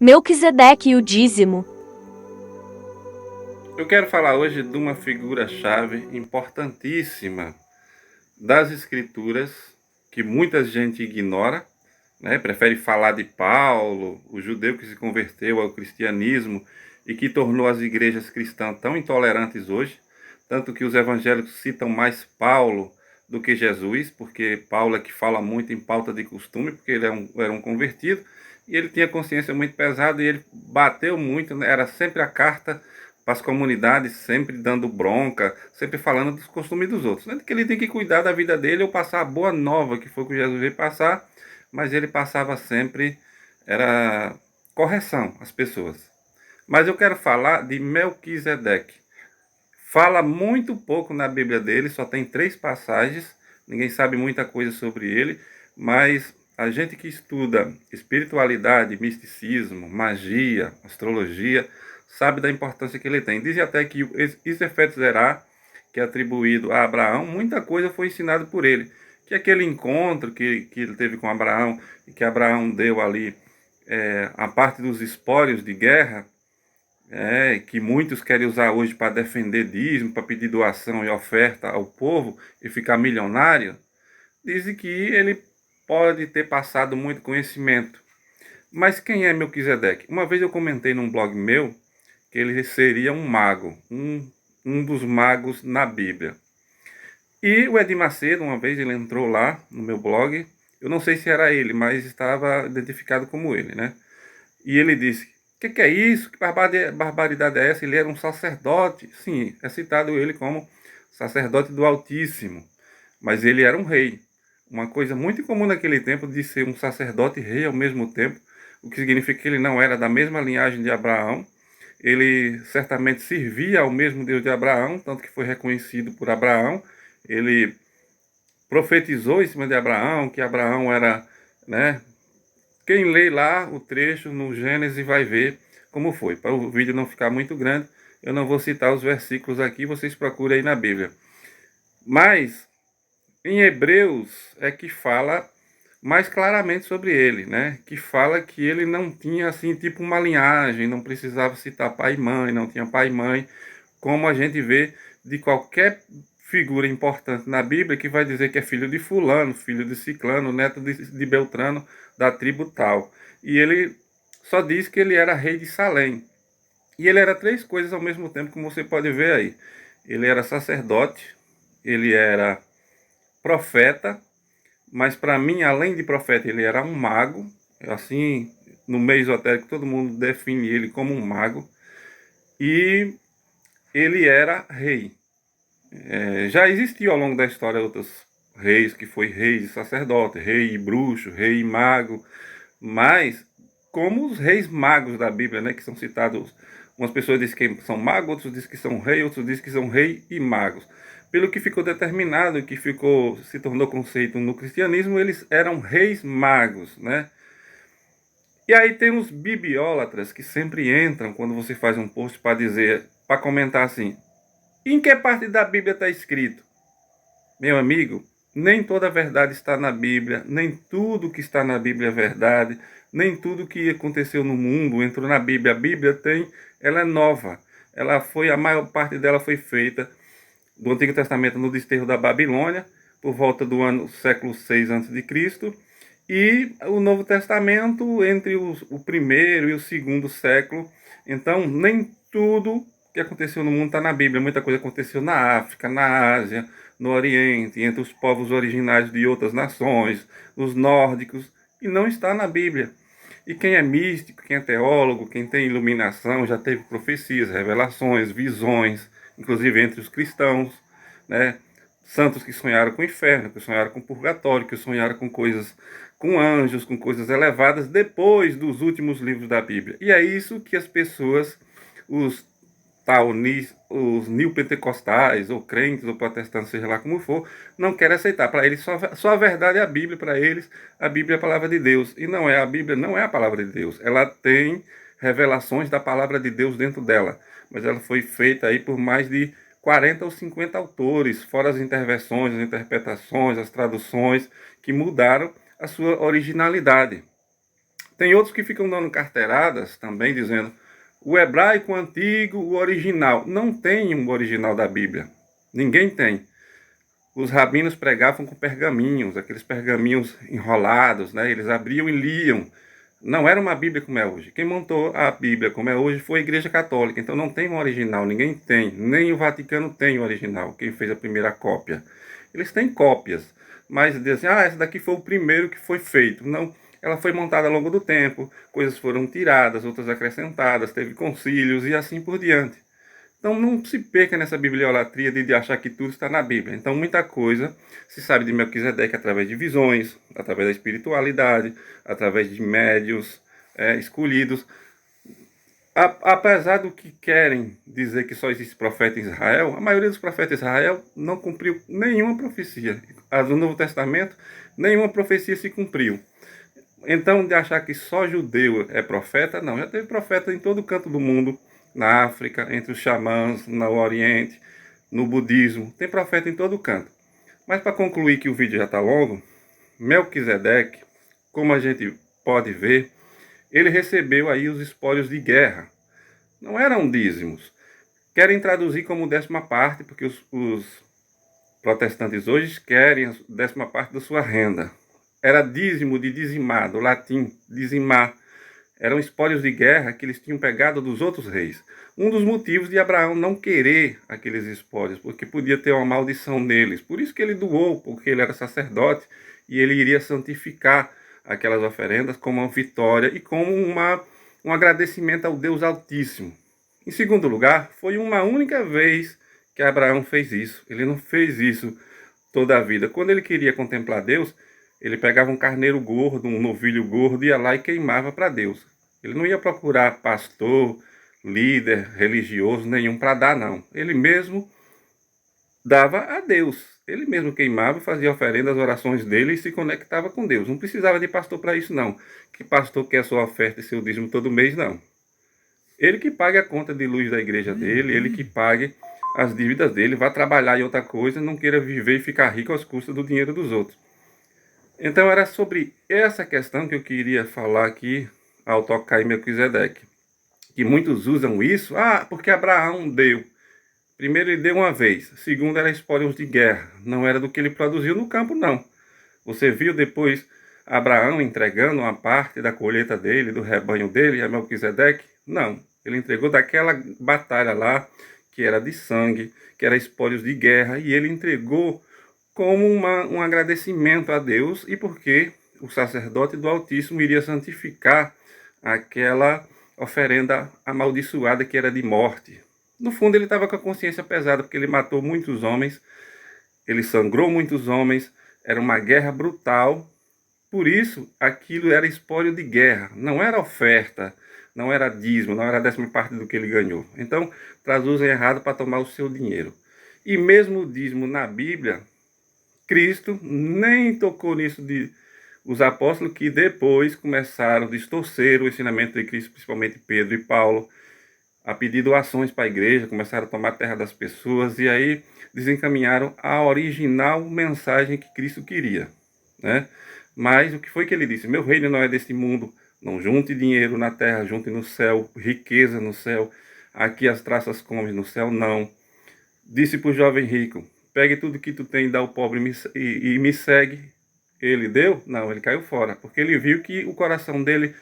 Melquisedeque e o dízimo. Eu quero falar hoje de uma figura-chave importantíssima das Escrituras que muita gente ignora, né? Prefere falar de Paulo, o judeu que se converteu ao cristianismo e que tornou as igrejas cristãs tão intolerantes hoje, tanto que os evangélicos citam mais Paulo do que Jesus, porque Paulo é que fala muito em pauta de costume, porque ele era um convertido, e ele tinha consciência muito pesada e ele bateu muito, né? Era sempre a carta para as comunidades, sempre dando bronca, sempre falando dos costumes dos outros. Não é que ele tem que cuidar da vida dele ou passar a boa nova, que foi o que Jesus veio passar, mas ele passava sempre, era correção às pessoas. Mas eu quero falar de Melquisedeque. Fala muito pouco na Bíblia dele, só tem 3 passagens, ninguém sabe muita coisa sobre ele, mas a gente que estuda espiritualidade, misticismo, magia, astrologia, sabe da importância que ele tem. Dizem até que o Isefet Zerá, que é atribuído a Abraão, muita coisa foi ensinada por ele. Que aquele encontro que ele teve com Abraão, e que Abraão deu ali a parte dos espólios de guerra, que muitos querem usar hoje para defender dízimo, para pedir doação e oferta ao povo e ficar milionário, dizem que ele pode ter passado muito conhecimento. Mas quem é Melquisedeque? Uma vez eu comentei num blog meu que ele seria um mago, um dos magos na Bíblia. E o Edir Macedo, uma vez ele entrou lá no meu blog, eu não sei se era ele, mas estava identificado como ele, né? E ele disse: que é isso? Que barbaridade é essa? Ele era um sacerdote. Sim, é citado ele como sacerdote do Altíssimo. Mas ele era um rei. Uma coisa muito incomum naquele tempo de ser um sacerdote e rei ao mesmo tempo, o que significa que ele não era da mesma linhagem de Abraão. Ele certamente servia ao mesmo Deus de Abraão, tanto que foi reconhecido por Abraão. Ele profetizou em cima de Abraão, que Abraão era, né? Quem lê lá o trecho no Gênesis vai ver como foi. Para o vídeo não ficar muito grande, eu não vou citar os versículos aqui, vocês procurem aí na Bíblia. Mas em Hebreus é que fala mais claramente sobre ele, né? Que fala que ele não tinha assim tipo uma linhagem, não precisava citar pai e mãe, não tinha pai e mãe, como a gente vê de qualquer figura importante na Bíblia que vai dizer que é filho de fulano, filho de ciclano, neto de Beltrano, da tribo tal. E ele só diz que ele era rei de Salém. E ele era 3 coisas ao mesmo tempo, como você pode ver aí. Ele era sacerdote, ele era profeta, mas para mim, além de profeta, ele era um mago. Assim, no meio esotérico, todo mundo define ele como um mago. E ele era rei. Já existiu ao longo da história outros reis, que foi rei e sacerdote, rei e bruxo, rei e mago, mas como os reis magos da Bíblia, né, que são citados, umas pessoas dizem que são magos, outros dizem que são rei, outros dizem que são rei e magos. Pelo que ficou determinado, que se tornou conceito no cristianismo, eles eram reis magos, né? E aí tem os bibliólatras que sempre entram quando você faz um post para dizer, para comentar assim: em que parte da Bíblia está escrito? Meu amigo, nem toda a verdade está na Bíblia, nem tudo que está na Bíblia é verdade, nem tudo que aconteceu no mundo entrou na Bíblia. A Bíblia ela é nova. A maior parte dela foi feita do Antigo Testamento no desterro da Babilônia, por volta do século 6 a.C., e o Novo Testamento entre o primeiro e o segundo século. Então, nem tudo que aconteceu no mundo está na Bíblia. Muita coisa aconteceu na África, na Ásia, no Oriente, entre os povos originários de outras nações, os nórdicos, e não está na Bíblia. E quem é místico, quem é teólogo, quem tem iluminação, já teve profecias, revelações, visões, inclusive entre os cristãos, né? Santos que sonharam com o inferno, que sonharam com o purgatório, que sonharam com coisas, com anjos, com coisas elevadas, depois dos últimos livros da Bíblia. E é isso que as pessoas, os os neopentecostais, ou crentes, ou protestantes, seja lá como for, não querem aceitar. Para eles, só a verdade é a Bíblia. Para eles, a Bíblia é a palavra de Deus. E não é, a Bíblia não é a palavra de Deus. Ela tem revelações da palavra de Deus dentro dela. Mas ela foi feita aí por mais de 40 ou 50 autores, fora as intervenções, as interpretações, as traduções, que mudaram a sua originalidade. Tem outros que ficam dando carteiradas também, dizendo o hebraico antigo, o original. Não tem um original da Bíblia. Ninguém tem. Os rabinos pregavam com pergaminhos, aqueles pergaminhos enrolados, né? Eles abriam e liam. Não era uma Bíblia como é hoje. Quem montou a Bíblia como é hoje foi a Igreja Católica. Então não tem um original, ninguém tem. Nem o Vaticano tem o original, quem fez a primeira cópia. Eles têm cópias, mas dizem assim, esse daqui foi o primeiro que foi feito. Não, ela foi montada ao longo do tempo, coisas foram tiradas, outras acrescentadas, teve concílios e assim por diante. Então não se perca nessa bibliolatria de achar que tudo está na Bíblia. Então muita coisa se sabe de Melquisedeque através de visões, através da espiritualidade, através de médios escolhidos. Apesar do que querem dizer que só existe profeta em Israel, a maioria dos profetas de Israel não cumpriu nenhuma profecia. No Novo Testamento, nenhuma profecia se cumpriu. Então, de achar que só judeu é profeta, não. Já teve profeta em todo canto do mundo, na África, entre os xamãs, no Oriente, no budismo. Tem profeta em todo canto. Mas para concluir que o vídeo já está longo, Melquisedeque, como a gente pode ver, ele recebeu aí os espólios de guerra. Não eram dízimos. Querem traduzir como 10ª parte, porque os protestantes hoje querem a 10ª parte da sua renda. Era dízimo de dizimar, do latim, dizimar. Eram espólios de guerra que eles tinham pegado dos outros reis. Um dos motivos de Abraão não querer aqueles espólios, porque podia ter uma maldição neles. Por isso que ele doou, porque ele era sacerdote e ele iria santificar aquelas oferendas como uma vitória e como um agradecimento ao Deus Altíssimo. Em segundo lugar, foi uma única vez que Abraão fez isso. Ele não fez isso toda a vida. Quando ele queria contemplar Deus, ele pegava um carneiro gordo, um novilho gordo, ia lá e queimava para Deus. Ele não ia procurar pastor, líder religioso nenhum para dar, não. Ele mesmo dava a Deus. Ele mesmo queimava, fazia oferenda, as orações dele e se conectava com Deus. Não precisava de pastor para isso, não. Que pastor quer sua oferta e seu dízimo todo mês, não. Ele que pague a conta de luz da igreja dele, ele que pague as dívidas dele, vá trabalhar em outra coisa, não queira viver e ficar rico às custas do dinheiro dos outros. Então era sobre essa questão que eu queria falar aqui ao tocar em Melquisedeque. Que muitos usam isso, porque Abraão deu. Primeiro ele deu uma vez, segundo era espólios de guerra, não era do que ele produziu no campo, não. Você viu depois Abraão entregando uma parte da colheita dele, do rebanho dele a Melquisedeque? Não, ele entregou daquela batalha lá, que era de sangue, que era espólios de guerra, e ele entregou como um agradecimento a Deus e porque o sacerdote do Altíssimo iria santificar aquela oferenda amaldiçoada que era de morte. No fundo ele estava com a consciência pesada porque ele matou muitos homens, ele sangrou muitos homens, era uma guerra brutal. Por isso aquilo era espólio de guerra, não era oferta, não era dízimo, não era a 10ª parte do que ele ganhou. Então traduzem errado para tomar o seu dinheiro. E mesmo o dízimo na Bíblia, Cristo nem tocou nisso os apóstolos que depois começaram a distorcer o ensinamento de Cristo, principalmente Pedro e Paulo, a pedir doações para a igreja, começaram a tomar a terra das pessoas e aí desencaminharam a original mensagem que Cristo queria, né? Mas o que foi que ele disse? Meu reino não é deste mundo, não junte dinheiro na terra, junte no céu, riqueza no céu, aqui as traças comem, no céu não. Disse para o jovem rico, pegue tudo que tu tem e dá ao pobre e me segue. Ele deu? Não, ele caiu fora, porque ele viu que o coração dele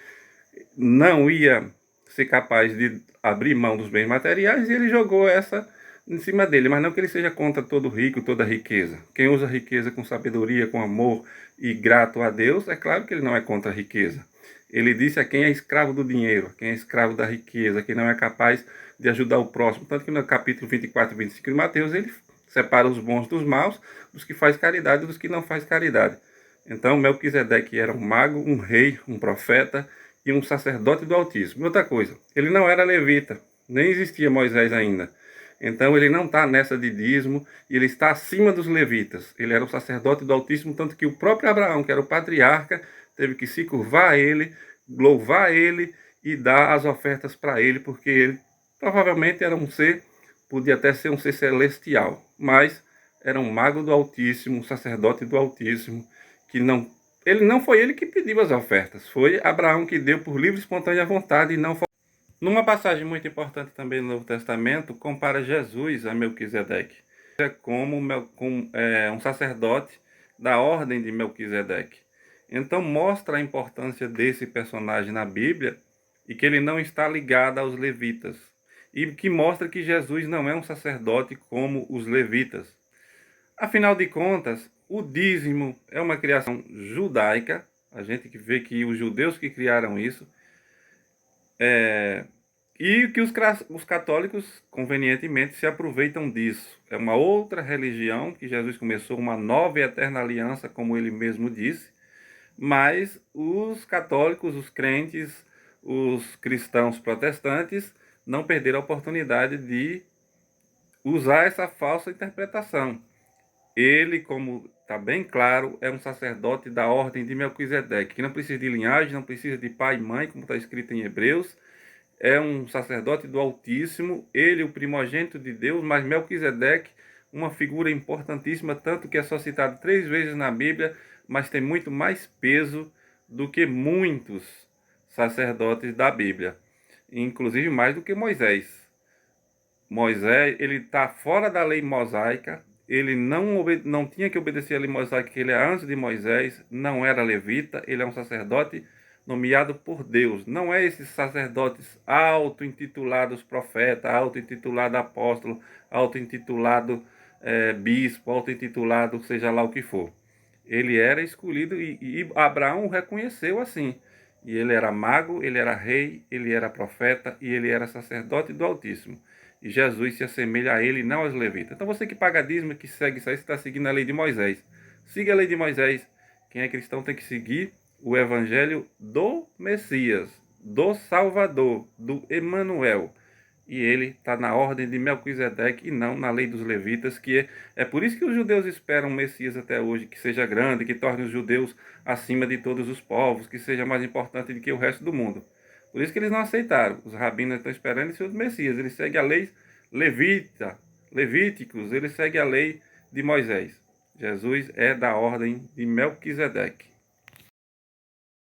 não ia ser capaz de abrir mão dos bens materiais e ele jogou essa em cima dele, mas não que ele seja contra todo rico, toda riqueza. Quem usa riqueza com sabedoria, com amor e grato a Deus, é claro que ele não é contra a riqueza. Ele disse a quem é escravo do dinheiro, a quem é escravo da riqueza, quem não é capaz de ajudar o próximo. Tanto que no capítulo 24 e 25 de Mateus, ele separa os bons dos maus, dos que faz caridade e dos que não faz caridade. Então Melquisedeque era um mago, um rei, um profeta e um sacerdote do Altíssimo. Outra coisa, ele não era levita, nem existia Moisés ainda. Então ele não está nessa de dízimo e ele está acima dos levitas. Ele era o sacerdote do Altíssimo, tanto que o próprio Abraão, que era o patriarca, teve que se curvar a ele, louvar ele e dar as ofertas para ele, porque ele provavelmente era um ser, podia até ser um ser celestial, mas era um mago do Altíssimo, um sacerdote do Altíssimo, que não não foi ele que pediu as ofertas, foi Abraão que deu por livre e espontânea vontade e não foi. Numa passagem muito importante também no Novo Testamento, compara Jesus a Melquisedeque. É como um sacerdote da ordem de Melquisedeque. Então mostra a importância desse personagem na Bíblia e que ele não está ligado aos levitas. E que mostra que Jesus não é um sacerdote como os levitas. Afinal de contas, o dízimo é uma criação judaica. A gente que vê que os judeus que criaram isso. E que os católicos, convenientemente, se aproveitam disso. É uma outra religião que Jesus começou, uma nova e eterna aliança, como ele mesmo disse. Mas os católicos, os crentes, os cristãos protestantes não perderam a oportunidade de usar essa falsa interpretação. Ele, como está bem claro, é um sacerdote da ordem de Melquisedeque, que não precisa de linhagem, não precisa de pai e mãe, como está escrito em Hebreus. É um sacerdote do Altíssimo, ele o primogênito de Deus, mas Melquisedeque, uma figura importantíssima, tanto que é só citado 3 vezes na Bíblia, mas tem muito mais peso do que muitos sacerdotes da Bíblia, inclusive mais do que Moisés. Moisés, ele está fora da lei mosaica, ele não tinha que obedecer a lei mosaica, que ele é antes de Moisés, não era levita, ele é um sacerdote nomeado por Deus. Não é esses sacerdotes auto-intitulados profeta, auto-intitulado apóstolo, auto-intitulado bispo, auto-intitulado seja lá o que for. Ele era escolhido e Abraão o reconheceu assim. E ele era mago, ele era rei, ele era profeta e ele era sacerdote do Altíssimo. E Jesus se assemelha a ele, não aos levitas. Então você que paga dízimo, que segue isso aí, você está seguindo a lei de Moisés. Siga a lei de Moisés. Quem é cristão tem que seguir o evangelho do Messias, do Salvador, do Emanuel. E ele está na ordem de Melquisedeque e não na lei dos levitas, que é por isso que os judeus esperam o Messias até hoje, que seja grande, que torne os judeus acima de todos os povos, que seja mais importante do que o resto do mundo. Por isso que eles não aceitaram. Os rabinos estão esperando esse outro Messias. Eles seguem a lei levíticos, eles seguem a lei de Moisés. Jesus é da ordem de Melquisedeque.